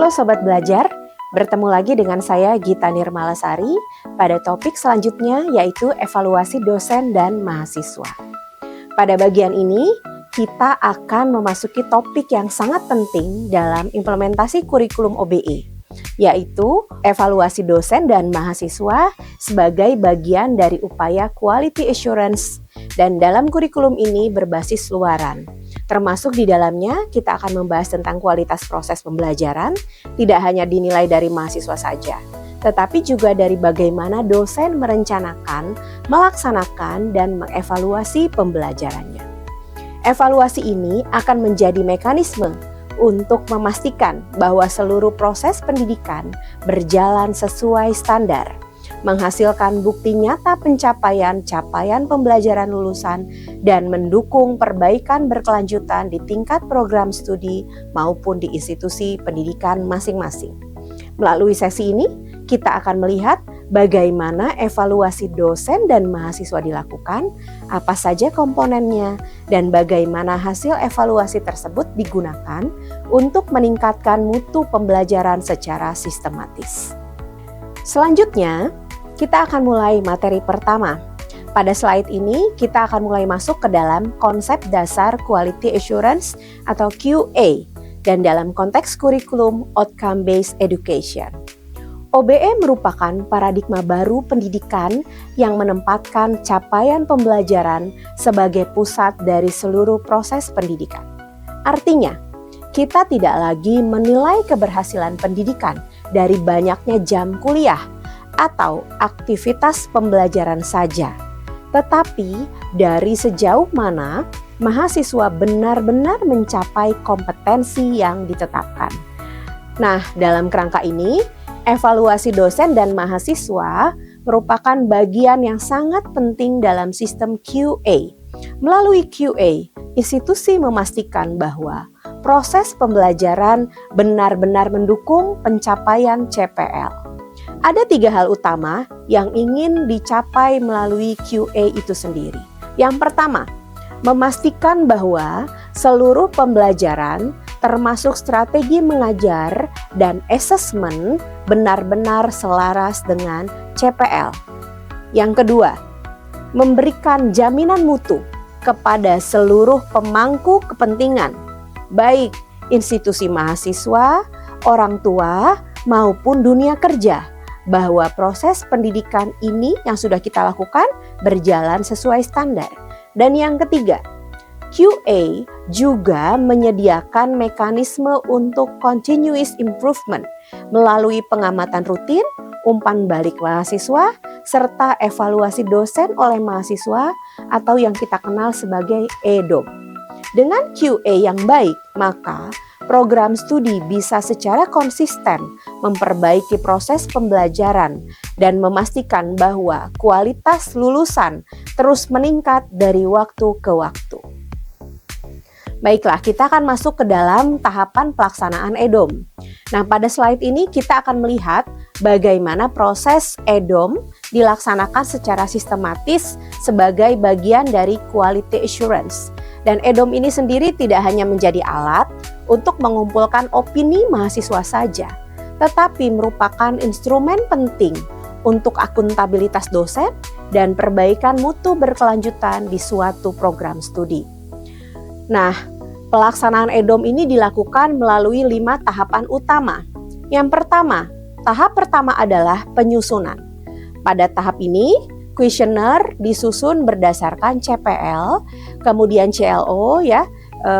Halo Sobat Belajar, bertemu lagi dengan saya Gita Nirmalasari pada topik selanjutnya yaitu evaluasi dosen dan mahasiswa. Pada bagian ini, kita akan memasuki topik yang sangat penting dalam implementasi kurikulum OBE, yaitu evaluasi dosen dan mahasiswa sebagai bagian dari upaya quality assurance dan dalam kurikulum ini berbasis luaran. Termasuk di dalamnya kita akan membahas tentang kualitas proses pembelajaran, tidak hanya dinilai dari mahasiswa saja, tetapi juga dari bagaimana dosen merencanakan, melaksanakan, dan mengevaluasi pembelajarannya. Evaluasi ini akan menjadi mekanisme untuk memastikan bahwa seluruh proses pendidikan berjalan sesuai standar, menghasilkan bukti nyata pencapaian capaian pembelajaran lulusan, dan mendukung perbaikan berkelanjutan di tingkat program studi maupun di institusi pendidikan masing-masing. Melalui sesi ini, kita akan melihat bagaimana evaluasi dosen dan mahasiswa dilakukan, apa saja komponennya, dan bagaimana hasil evaluasi tersebut digunakan untuk meningkatkan mutu pembelajaran secara sistematis. Selanjutnya, kita akan mulai materi pertama. Pada slide ini, kita akan mulai masuk ke dalam konsep dasar Quality Assurance atau QA dan dalam konteks kurikulum Outcome Based Education. OBE merupakan paradigma baru pendidikan yang menempatkan capaian pembelajaran sebagai pusat dari seluruh proses pendidikan. Artinya, kita tidak lagi menilai keberhasilan pendidikan dari banyaknya jam kuliah atau aktivitas pembelajaran saja, tetapi dari sejauh mana mahasiswa benar-benar mencapai kompetensi yang ditetapkan. Nah, dalam kerangka ini, evaluasi dosen dan mahasiswa merupakan bagian yang sangat penting dalam sistem QA. Melalui QA, institusi memastikan bahwa proses pembelajaran benar-benar mendukung pencapaian CPL. Ada 3 hal utama yang ingin dicapai melalui QA itu sendiri. Yang pertama, memastikan bahwa seluruh pembelajaran termasuk strategi mengajar dan asesmen benar-benar selaras dengan CPL. Yang kedua, memberikan jaminan mutu kepada seluruh pemangku kepentingan, baik institusi mahasiswa, orang tua, maupun dunia kerja, bahwa proses pendidikan ini yang sudah kita lakukan berjalan sesuai standar. Dan yang ketiga, QA juga menyediakan mekanisme untuk continuous improvement melalui pengamatan rutin, umpan balik mahasiswa, serta evaluasi dosen oleh mahasiswa atau yang kita kenal sebagai EDOM. Dengan QA yang baik, maka program studi bisa secara konsisten memperbaiki proses pembelajaran dan memastikan bahwa kualitas lulusan terus meningkat dari waktu ke waktu. Baiklah, kita akan masuk ke dalam tahapan pelaksanaan EDOM. Nah, pada slide ini kita akan melihat bagaimana proses EDOM dilaksanakan secara sistematis sebagai bagian dari quality assurance. Dan EDOM ini sendiri tidak hanya menjadi alat untuk mengumpulkan opini mahasiswa saja, tetapi merupakan instrumen penting untuk akuntabilitas dosen dan perbaikan mutu berkelanjutan di suatu program studi. Nah, pelaksanaan EDOM ini dilakukan melalui 5 tahapan utama. Yang pertama, tahap pertama adalah penyusunan. Pada tahap ini, kuesioner disusun berdasarkan CPL, kemudian CLO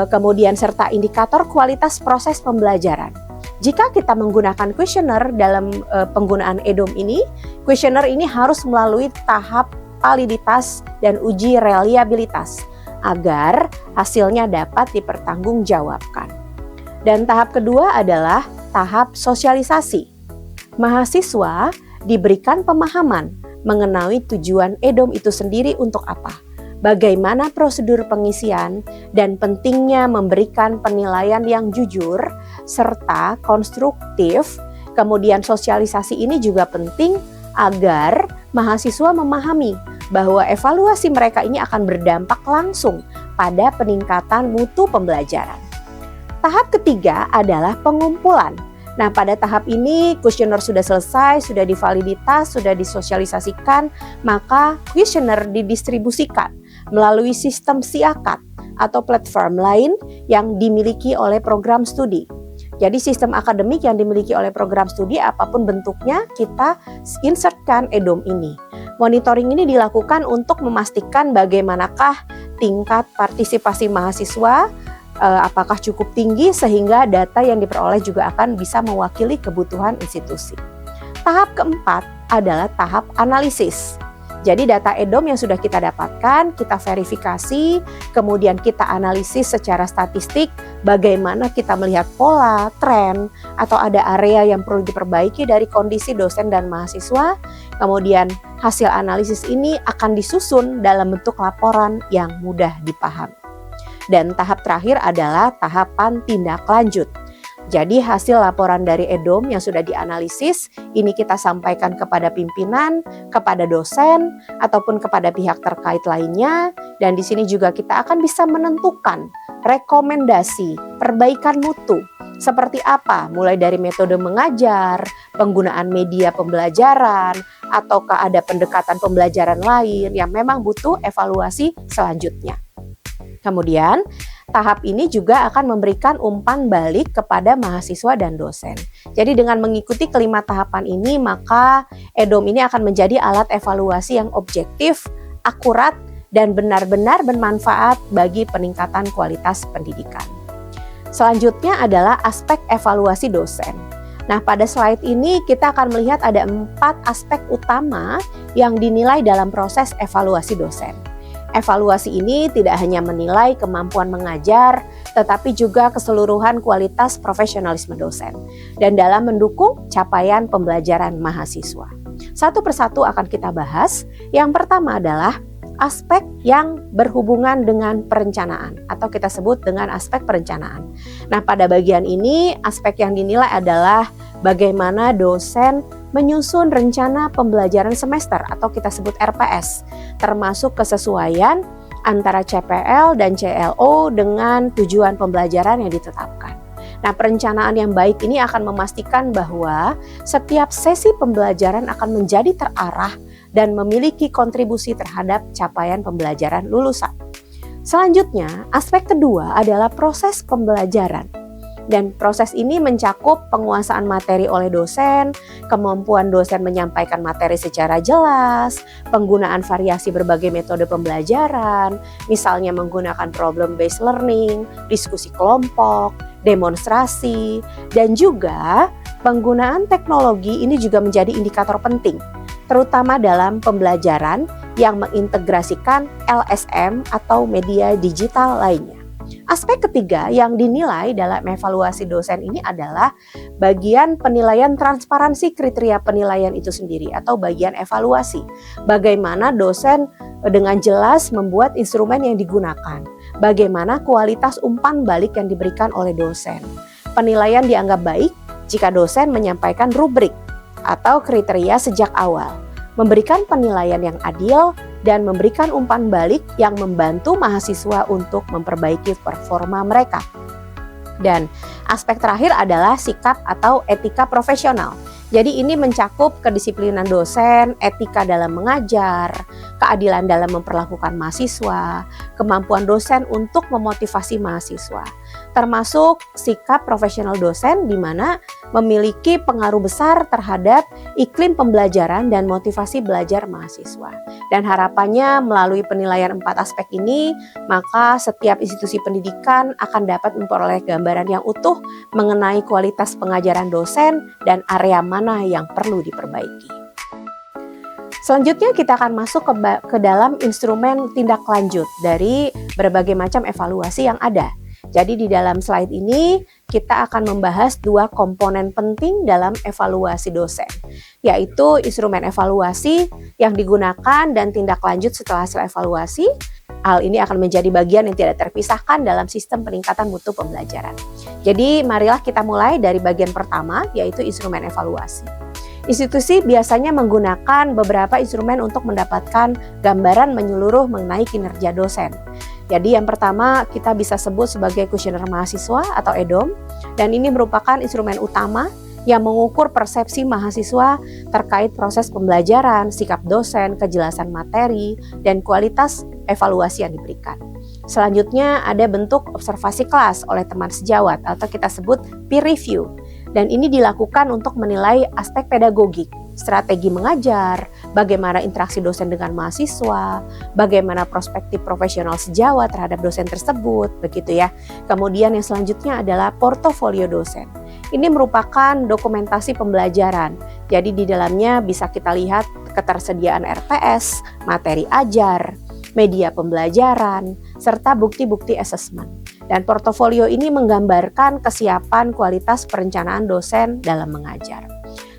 kemudian serta indikator kualitas proses pembelajaran. Jika kita menggunakan kuesioner dalam penggunaan EDOM ini, kuesioner ini harus melalui tahap validitas dan uji reliabilitas agar hasilnya dapat dipertanggungjawabkan. Dan tahap kedua adalah tahap sosialisasi. Mahasiswa diberikan pemahaman mengenai tujuan EDOM itu sendiri untuk apa, bagaimana prosedur pengisian, dan pentingnya memberikan penilaian yang jujur serta konstruktif. Kemudian sosialisasi ini juga penting agar mahasiswa memahami bahwa evaluasi mereka ini akan berdampak langsung pada peningkatan mutu pembelajaran. Tahap ketiga adalah pengumpulan Nah, pada tahap ini kuesioner sudah selesai, sudah divaliditas, sudah disosialisasikan, maka kuesioner didistribusikan melalui sistem siakat atau platform lain yang dimiliki oleh program studi. Jadi sistem akademik yang dimiliki oleh program studi apapun bentuknya, kita insertkan EDOM ini. Monitoring ini dilakukan untuk memastikan bagaimanakah tingkat partisipasi mahasiswa, apakah cukup tinggi sehingga data yang diperoleh juga akan bisa mewakili kebutuhan institusi. Tahap keempat adalah tahap analisis. Jadi data EDOM yang sudah kita dapatkan, kita verifikasi, kemudian kita analisis secara statistik bagaimana kita melihat pola, tren, atau ada area yang perlu diperbaiki dari kondisi dosen dan mahasiswa. Kemudian hasil analisis ini akan disusun dalam bentuk laporan yang mudah dipahami. Dan tahap terakhir adalah tahapan tindak lanjut. Jadi hasil laporan dari EDOM yang sudah dianalisis, ini kita sampaikan kepada pimpinan, kepada dosen, ataupun kepada pihak terkait lainnya. Dan di sini juga kita akan bisa menentukan rekomendasi perbaikan mutu. Seperti apa? Mulai dari metode mengajar, penggunaan media pembelajaran, ataukah ada pendekatan pembelajaran lain yang memang butuh evaluasi selanjutnya. Kemudian, tahap ini juga akan memberikan umpan balik kepada mahasiswa dan dosen. Jadi dengan mengikuti kelima tahapan ini, maka EDOM ini akan menjadi alat evaluasi yang objektif, akurat, dan benar-benar bermanfaat bagi peningkatan kualitas pendidikan. Selanjutnya adalah aspek evaluasi dosen. Nah, pada slide ini kita akan melihat ada 4 aspek utama yang dinilai dalam proses evaluasi dosen. Evaluasi ini tidak hanya menilai kemampuan mengajar, tetapi juga keseluruhan kualitas profesionalisme dosen dan dalam mendukung capaian pembelajaran mahasiswa. Satu persatu akan kita bahas. Yang pertama adalah aspek yang berhubungan dengan perencanaan atau kita sebut dengan aspek perencanaan. Nah, pada bagian ini aspek yang dinilai adalah bagaimana dosen menyusun rencana pembelajaran semester atau kita sebut RPS, termasuk kesesuaian antara CPL dan CLO dengan tujuan pembelajaran yang ditetapkan. Nah, perencanaan yang baik ini akan memastikan bahwa setiap sesi pembelajaran akan menjadi terarah dan memiliki kontribusi terhadap capaian pembelajaran lulusan. Selanjutnya, aspek kedua adalah proses pembelajaran. Dan proses ini mencakup penguasaan materi oleh dosen, kemampuan dosen menyampaikan materi secara jelas, penggunaan variasi berbagai metode pembelajaran, misalnya menggunakan problem-based learning, diskusi kelompok, demonstrasi, dan juga penggunaan teknologi ini juga menjadi indikator penting, terutama dalam pembelajaran yang mengintegrasikan LSM atau media digital lainnya. Aspek ketiga yang dinilai dalam evaluasi dosen ini adalah bagian penilaian transparansi kriteria penilaian itu sendiri atau bagian evaluasi. Bagaimana dosen dengan jelas membuat instrumen yang digunakan, bagaimana kualitas umpan balik yang diberikan oleh dosen. Penilaian dianggap baik jika dosen menyampaikan rubrik atau kriteria sejak awal, memberikan penilaian yang adil, dan memberikan umpan balik yang membantu mahasiswa untuk memperbaiki performa mereka. Dan aspek terakhir adalah sikap atau etika profesional. Jadi ini mencakup kedisiplinan dosen, etika dalam mengajar, keadilan dalam memperlakukan mahasiswa, kemampuan dosen untuk memotivasi mahasiswa, termasuk sikap profesional dosen di mana memiliki pengaruh besar terhadap iklim pembelajaran dan motivasi belajar mahasiswa. Dan harapannya melalui penilaian 4 aspek ini, maka setiap institusi pendidikan akan dapat memperoleh gambaran yang utuh mengenai kualitas pengajaran dosen dan area mana yang perlu diperbaiki. Selanjutnya kita akan masuk ke dalam instrumen tindak lanjut dari berbagai macam evaluasi yang ada. Jadi di dalam slide ini kita akan membahas 2 komponen penting dalam evaluasi dosen, yaitu instrumen evaluasi yang digunakan dan tindak lanjut setelah hasil evaluasi. Hal ini akan menjadi bagian yang tidak terpisahkan dalam sistem peningkatan mutu pembelajaran. Jadi marilah kita mulai dari bagian pertama, yaitu instrumen evaluasi. Institusi biasanya menggunakan beberapa instrumen untuk mendapatkan gambaran menyeluruh mengenai kinerja dosen. Jadi yang pertama kita bisa sebut sebagai kuesioner mahasiswa atau EDOM, dan ini merupakan instrumen utama yang mengukur persepsi mahasiswa terkait proses pembelajaran, sikap dosen, kejelasan materi, dan kualitas evaluasi yang diberikan. Selanjutnya ada bentuk observasi kelas oleh teman sejawat atau kita sebut peer review. Dan ini dilakukan untuk menilai aspek pedagogik, strategi mengajar, bagaimana interaksi dosen dengan mahasiswa, bagaimana perspektif profesional sejawat terhadap dosen tersebut, begitu ya. Kemudian yang selanjutnya adalah portofolio dosen. Ini merupakan dokumentasi pembelajaran. Jadi di dalamnya bisa kita lihat ketersediaan RPS, materi ajar, media pembelajaran, serta bukti-bukti asesmen. Dan portofolio ini menggambarkan kesiapan kualitas perencanaan dosen dalam mengajar.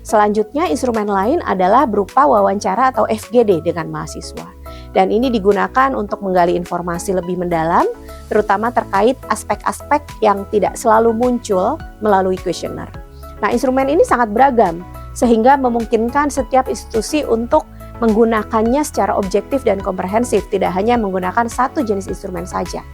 Selanjutnya instrumen lain adalah berupa wawancara atau FGD dengan mahasiswa. Dan ini digunakan untuk menggali informasi lebih mendalam, terutama terkait aspek-aspek yang tidak selalu muncul melalui kuesioner. Nah, instrumen ini sangat beragam, sehingga memungkinkan setiap institusi untuk menggunakannya secara objektif dan komprehensif, tidak hanya menggunakan satu jenis instrumen saja.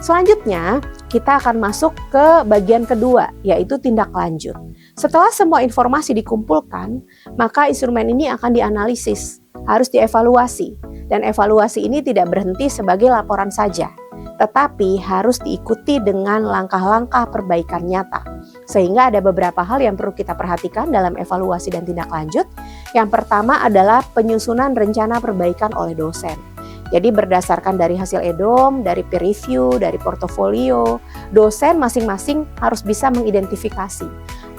Selanjutnya, kita akan masuk ke bagian kedua, yaitu tindak lanjut. Setelah semua informasi dikumpulkan, maka instrumen ini akan dianalisis, harus dievaluasi. Dan evaluasi ini tidak berhenti sebagai laporan saja, tetapi harus diikuti dengan langkah-langkah perbaikan nyata. Sehingga ada beberapa hal yang perlu kita perhatikan dalam evaluasi dan tindak lanjut. Yang pertama adalah penyusunan rencana perbaikan oleh dosen. Jadi berdasarkan dari hasil EDOM, dari peer review, dari portofolio, dosen masing-masing harus bisa mengidentifikasi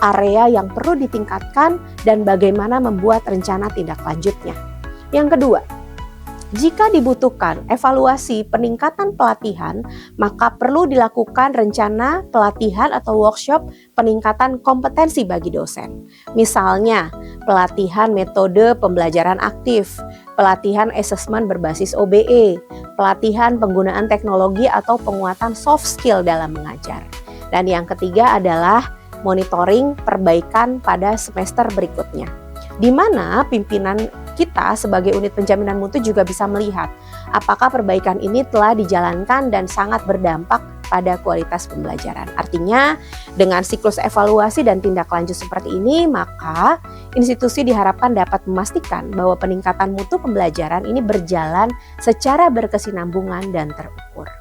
area yang perlu ditingkatkan dan bagaimana membuat rencana tindak lanjutnya. Yang kedua, jika dibutuhkan evaluasi peningkatan pelatihan, maka perlu dilakukan rencana pelatihan atau workshop peningkatan kompetensi bagi dosen. Misalnya, pelatihan metode pembelajaran aktif, pelatihan asesmen berbasis OBE, pelatihan penggunaan teknologi atau penguatan soft skill dalam mengajar. Dan yang ketiga adalah monitoring perbaikan pada semester berikutnya, di mana pimpinan kita sebagai unit penjaminan mutu juga bisa melihat apakah perbaikan ini telah dijalankan dan sangat berdampak pada kualitas pembelajaran. Artinya, dengan siklus evaluasi dan tindak lanjut seperti ini, maka institusi diharapkan dapat memastikan bahwa peningkatan mutu pembelajaran ini berjalan secara berkesinambungan dan terukur.